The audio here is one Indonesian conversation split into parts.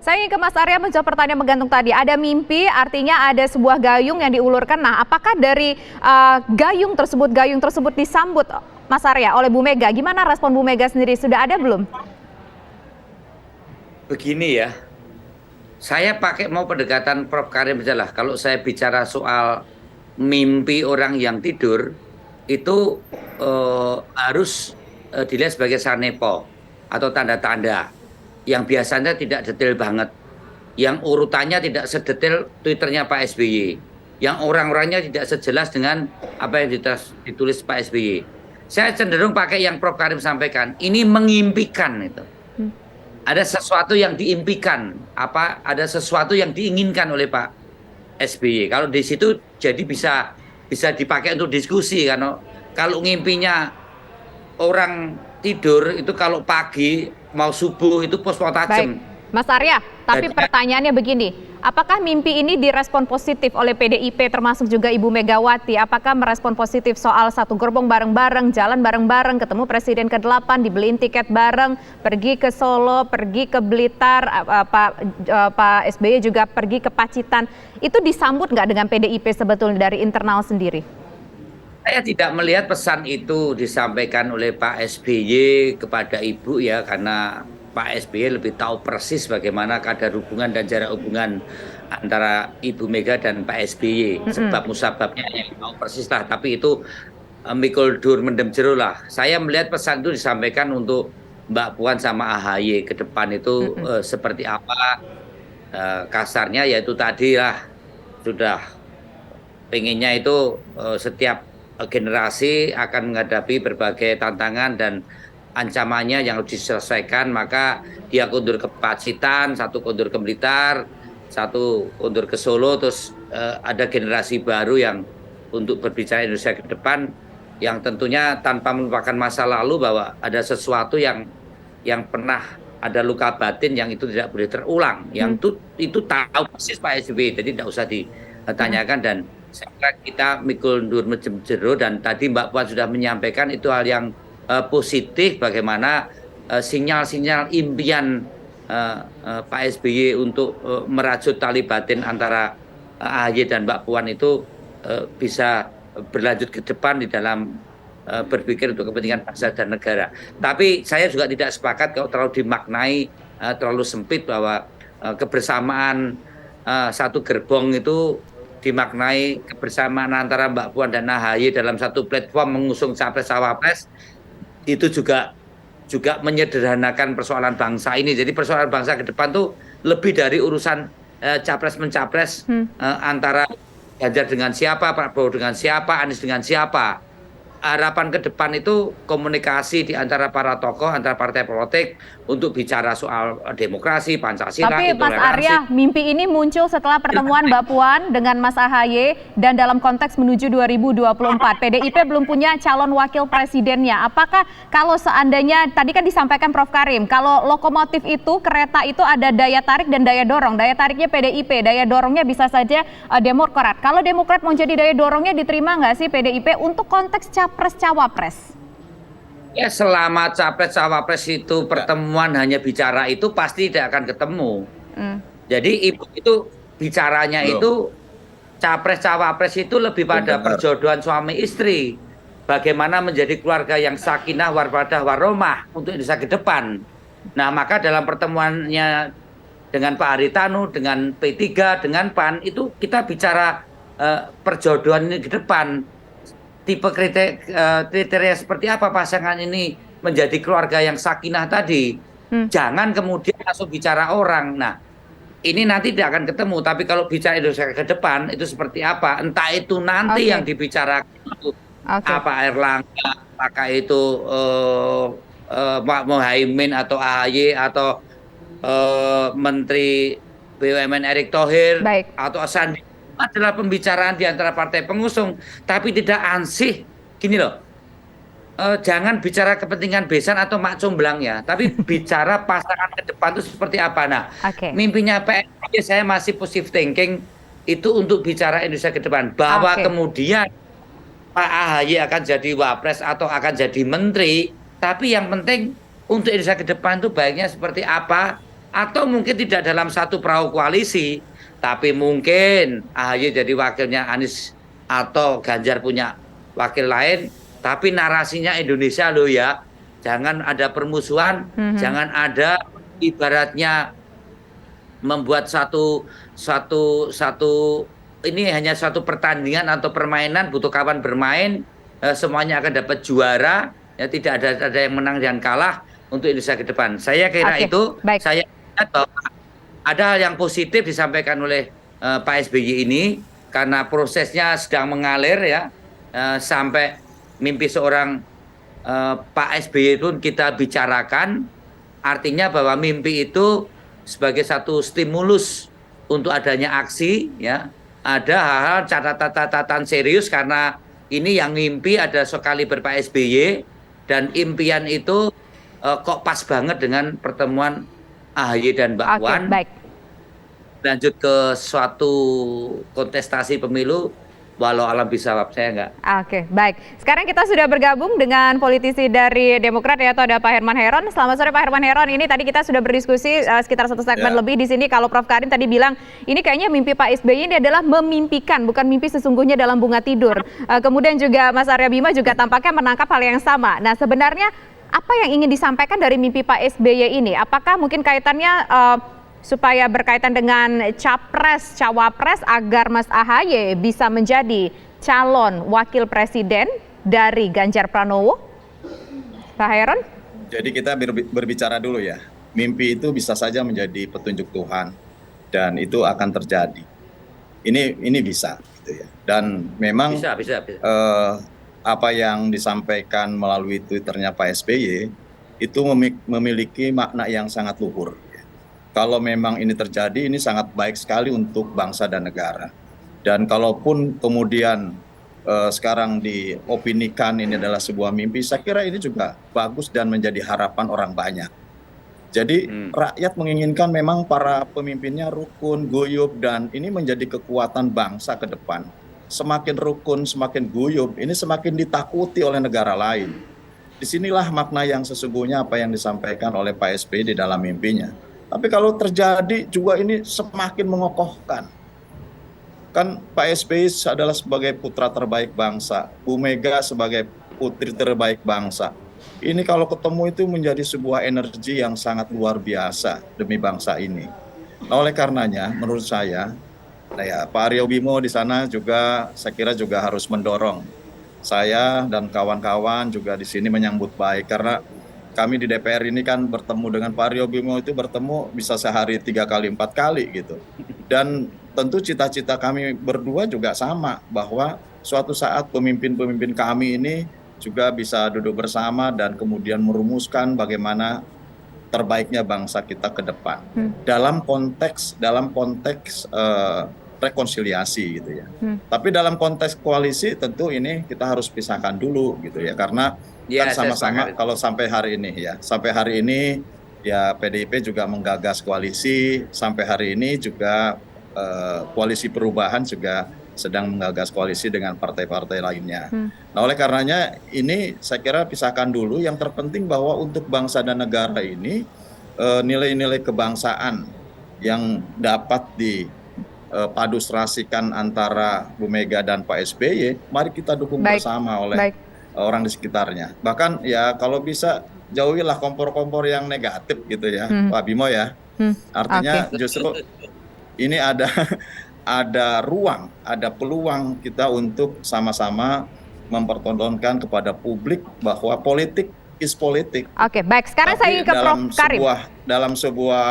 Saya ingin ke Mas Arya menjawab pertanyaan menggantung tadi. Ada mimpi, artinya ada sebuah gayung yang diulurkan. Nah, apakah dari gayung tersebut disambut Mas Arya oleh Bu Mega? Gimana respon Bu Mega sendiri? Sudah ada belum? Begini ya, saya mau pendekatan Prof. Karim aja lah. Kalau saya bicara soal mimpi orang yang tidur, itu harus dilihat sebagai sanepo atau tanda-tanda yang biasanya tidak detail banget, yang urutannya tidak sedetail Twitternya Pak SBY, yang orang-orangnya tidak sejelas dengan apa yang ditulis Pak SBY. Saya cenderung pakai yang Prof. Karim sampaikan, ini mengimpikan itu. Ada sesuatu yang diimpikan, ada sesuatu yang diinginkan oleh Pak SBY. Kalau di situ jadi bisa dipakai untuk diskusi, karena kalau ngimpinya orang tidur itu kalau pagi mau subuh itu pos tajam. Baik, Mas Arya, tapi pertanyaannya begini, apakah mimpi ini direspon positif oleh PDIP termasuk juga Ibu Megawati? Apakah merespon positif soal satu gerbong bareng-bareng, jalan bareng-bareng, ketemu Presiden ke-8, dibeliin tiket bareng, pergi ke Solo, pergi ke Blitar, Pak SBY juga pergi ke Pacitan. Itu disambut nggak dengan PDIP sebetulnya dari internal sendiri? Saya tidak melihat pesan itu disampaikan oleh Pak SBY kepada Ibu ya, karena Pak SBY lebih tahu persis bagaimana kadar hubungan dan jarak hubungan antara Ibu Mega dan Pak SBY. Sebab musababnya yang tahu persis lah, tapi itu mikul dur mendem jero lah. Saya melihat pesan itu disampaikan untuk Mbak Puan sama AHY ke depan itu seperti apa, kasarnya yaitu tadi lah, sudah pengennya itu setiap generasi akan menghadapi berbagai tantangan dan ancamannya yang harus diselesaikan, maka dia kundur ke Pacitan, satu kundur ke Blitar, satu kundur ke Solo, terus ada generasi baru yang untuk berbicara Indonesia ke depan, yang tentunya tanpa melupakan masa lalu, bahwa ada sesuatu yang pernah ada luka batin yang itu tidak boleh terulang, yang itu tahu persis Pak SBY, jadi tidak usah ditanyakan. Dan saya kira kita mikul ndur mejem jero, dan tadi Mbak Puan sudah menyampaikan itu hal yang positif, bagaimana sinyal-sinyal impian Pak SBY untuk merajut tali batin antara AHY dan Mbak Puan itu bisa berlanjut ke depan di dalam berpikir untuk kepentingan bangsa dan negara. Tapi saya juga tidak sepakat kalau terlalu dimaknai terlalu sempit, bahwa kebersamaan satu gerbong itu dimaknai kebersamaan antara Mbak Puan dan AHY dalam satu platform mengusung capres-cawapres, itu juga menyederhanakan persoalan bangsa ini. Jadi persoalan bangsa ke depan tuh lebih dari urusan capres-mencapres antara Ganjar dengan siapa, Prabowo dengan siapa, Anies dengan siapa. Harapan ke depan itu komunikasi di antara para tokoh, antara partai politik untuk bicara soal demokrasi, Pancasila, tapi intoleransi. Mas Arya, mimpi ini muncul setelah pertemuan Mbak Puan dengan Mas AHY dan dalam konteks menuju 2024. PDIP belum punya calon wakil presidennya. Apakah kalau seandainya, tadi kan disampaikan Prof. Karim, kalau lokomotif itu, kereta itu ada daya tarik dan daya dorong. Daya tariknya PDIP, daya dorongnya bisa saja Demokrat. Kalau Demokrat mau jadi daya dorongnya, diterima nggak sih PDIP untuk konteks capres-cawapres? Ya, selama capres-cawapres itu pertemuan hanya bicara, itu pasti tidak akan ketemu. Jadi Ibu itu bicaranya itu capres-cawapres itu lebih pada perjodohan suami istri. Bagaimana menjadi keluarga yang sakinah, warwadah, waromah untuk Indonesia ke depan. Nah, maka dalam pertemuannya dengan Pak Haritanu, dengan P3, dengan PAN, itu kita bicara perjodohan ini ke depan. Tipe kriteria seperti apa pasangan ini menjadi keluarga yang sakinah tadi. Jangan kemudian langsung bicara orang. Nah, ini nanti tidak akan ketemu. Tapi kalau bicara Indonesia ke depan itu seperti apa? Entah itu nanti yang dibicarakan itu apa Erlangga, apakah itu Pak Muhaimin atau AHY atau Menteri BUMN Erick Thohir atau Sandi, adalah pembicaraan di antara partai pengusung, tapi tidak ansih gini loh. Jangan bicara kepentingan besan atau mak comblang ya, tapi bicara pasangan ke depan itu seperti apa. Nah, mimpinya PSBY saya masih positive thinking itu untuk bicara Indonesia ke depan, bahwa kemudian Pak AHY akan jadi wapres atau akan jadi menteri, tapi yang penting untuk Indonesia ke depan itu baiknya seperti apa atau mungkin tidak dalam satu perahu koalisi, tapi mungkin AHY jadi wakilnya Anies atau Ganjar punya wakil lain, tapi narasinya Indonesia loh ya. Jangan ada permusuhan, jangan ada ibaratnya membuat ini hanya satu pertandingan atau permainan, butuh kawan bermain, semuanya akan dapat juara, ya tidak ada yang menang dan kalah untuk Indonesia ke depan. Saya kira itu, saya lihat bahwa ada hal yang positif disampaikan oleh Pak SBY ini karena prosesnya sedang mengalir ya, sampai mimpi seorang Pak SBY itu kita bicarakan, artinya bahwa mimpi itu sebagai satu stimulus untuk adanya aksi ya. Ada hal-hal catatan serius karena ini yang mimpi ada sekali Pak SBY dan impian itu kok pas banget dengan pertemuan AHY dan Mbak Puan. Lanjut ke suatu kontestasi pemilu, walau alam bisa saya enggak. Oke, baik. Sekarang kita sudah bergabung dengan politisi dari Demokrat yaitu ada Pak Herman Heron. Selamat sore Pak Herman Heron. Ini tadi kita sudah berdiskusi sekitar 1 segmen lebih di sini. Kalau Prof Karim tadi bilang ini kayaknya mimpi Pak SBY ini adalah memimpikan, bukan mimpi sesungguhnya dalam bunga tidur. Kemudian juga Mas Arya Bima juga tampaknya menangkap hal yang sama. Nah, sebenarnya apa yang ingin disampaikan dari mimpi Pak SBY ini? Apakah mungkin kaitannya supaya berkaitan dengan capres, cawapres agar Mas AHY bisa menjadi calon wakil presiden dari Ganjar Pranowo? Pak Heron? Jadi kita berbicara dulu ya, mimpi itu bisa saja menjadi petunjuk Tuhan dan itu akan terjadi. Ini bisa, gitu ya. Dan memang bisa. Apa yang disampaikan melalui Twitternya Pak SBY itu memiliki makna yang sangat luhur. Kalau memang ini terjadi, ini sangat baik sekali untuk bangsa dan negara. Dan kalaupun kemudian sekarang diopinikan ini adalah sebuah mimpi, saya kira ini juga bagus dan menjadi harapan orang banyak. Jadi rakyat menginginkan memang para pemimpinnya rukun, guyub, dan ini menjadi kekuatan bangsa ke depan. Semakin rukun, semakin guyub, ini semakin ditakuti oleh negara lain. Disinilah makna yang sesungguhnya apa yang disampaikan oleh Pak SBY di dalam mimpinya. Tapi kalau terjadi juga ini semakin mengokohkan. Kan Pak SBY adalah sebagai putra terbaik bangsa, Bu Mega sebagai putri terbaik bangsa. Ini kalau ketemu itu menjadi sebuah energi yang sangat luar biasa demi bangsa ini. Nah, oleh karenanya menurut saya, ya, Pak Aryo Bimo di sana juga saya kira juga harus mendorong. Saya dan kawan-kawan juga di sini menyambut baik karena kami di DPR ini kan bertemu dengan Pak Aryo Bimo itu bertemu bisa sehari 3 kali 4 kali gitu. Dan tentu cita-cita kami berdua juga sama bahwa suatu saat pemimpin-pemimpin kami ini juga bisa duduk bersama dan kemudian merumuskan bagaimana terbaiknya bangsa kita ke depan. Dalam konteks rekonsiliasi gitu ya. Tapi dalam konteks koalisi tentu ini kita harus pisahkan dulu gitu ya karena kan sama-sama kalau sampai hari ini ya PDIP juga menggagas koalisi, sampai hari ini juga koalisi perubahan juga sedang menggagas koalisi dengan partai-partai lainnya. Nah, oleh karenanya ini saya kira pisahkan dulu. Yang terpenting bahwa untuk bangsa dan negara ini nilai-nilai kebangsaan yang dapat dipaduserasikan antara Bu Mega dan Pak SBY, mari kita dukung bersama oleh orang di sekitarnya. Bahkan ya kalau bisa jauhilah kompor-kompor yang negatif gitu ya, Pak Bimo ya. Artinya justru ini ada ruang, ada peluang kita untuk sama-sama mempertontonkan kepada publik bahwa politik is politik. Oke, baik. Sekarang saya ingin ke Prof Karim. Dalam sebuah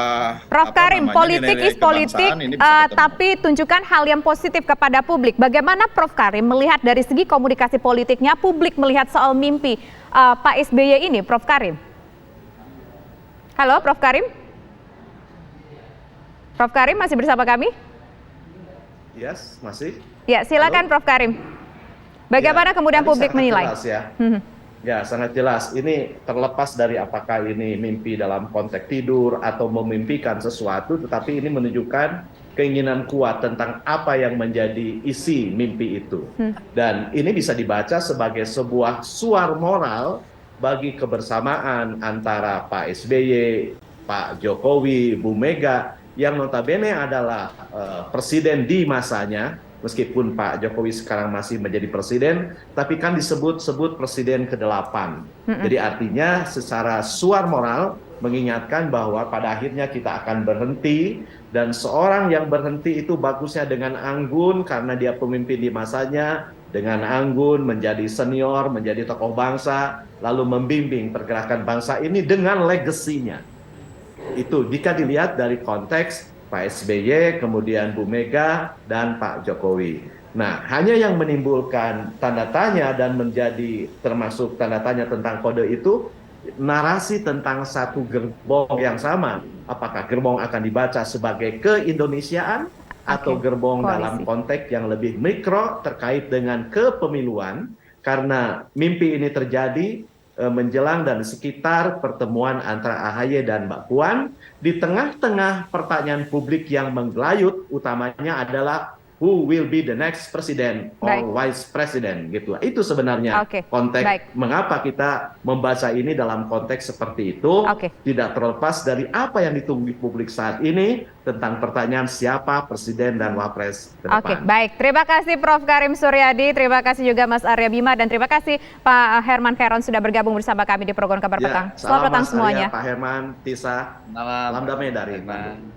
Prof Karim, politik is politik, tapi tunjukkan hal yang positif kepada publik. Bagaimana Prof Karim melihat dari segi komunikasi politiknya, publik melihat soal mimpi Pak SBY ini, Prof Karim? Halo, Prof Karim? Prof Karim masih bersama kami? Yes, masih. Ya, silakan. Halo. Prof Karim. Bagaimana kemudian publik menilai? Jelas, ya. Ya, sangat jelas. Ini terlepas dari apakah ini mimpi dalam konteks tidur atau memimpikan sesuatu, tetapi ini menunjukkan keinginan kuat tentang apa yang menjadi isi mimpi itu. Dan ini bisa dibaca sebagai sebuah suar moral bagi kebersamaan antara Pak SBY, Pak Jokowi, Bu Mega, yang notabene adalah presiden di masanya, meskipun Pak Jokowi sekarang masih menjadi presiden, tapi kan disebut-sebut presiden ke-8. Jadi artinya secara suar moral mengingatkan bahwa pada akhirnya kita akan berhenti, dan seorang yang berhenti itu bagusnya dengan anggun karena dia pemimpin di masanya, dengan anggun menjadi senior, menjadi tokoh bangsa, lalu membimbing pergerakan bangsa ini dengan legasinya. Itu jika dilihat dari konteks Pak SBY, kemudian Bu Mega, dan Pak Jokowi. Nah, hanya yang menimbulkan tanda tanya dan menjadi termasuk tanda tanya tentang kode itu, narasi tentang satu gerbong yang sama. Apakah gerbong akan dibaca sebagai keindonesiaan atau gerbong dalam konteks yang lebih mikro terkait dengan kepemiluan, karena mimpi ini terjadi menjelang dan sekitar pertemuan antara AHY dan Mbak Puan, di tengah-tengah pertanyaan publik yang menggelayut, utamanya adalah who will be the next president or vice president, gitu. Itu sebenarnya konteks mengapa kita membaca ini dalam konteks seperti itu, tidak terlepas dari apa yang ditunggu publik saat ini tentang pertanyaan siapa presiden dan wapres ke depan. Baik. Terima kasih Prof. Karim Suryadi, terima kasih juga Mas Arya Bima, dan terima kasih Pak Herman Khaeron sudah bergabung bersama kami di program Kabar Petang. Selamat petang semuanya. Pak Herman, Tisa, salam damai dari Bandung.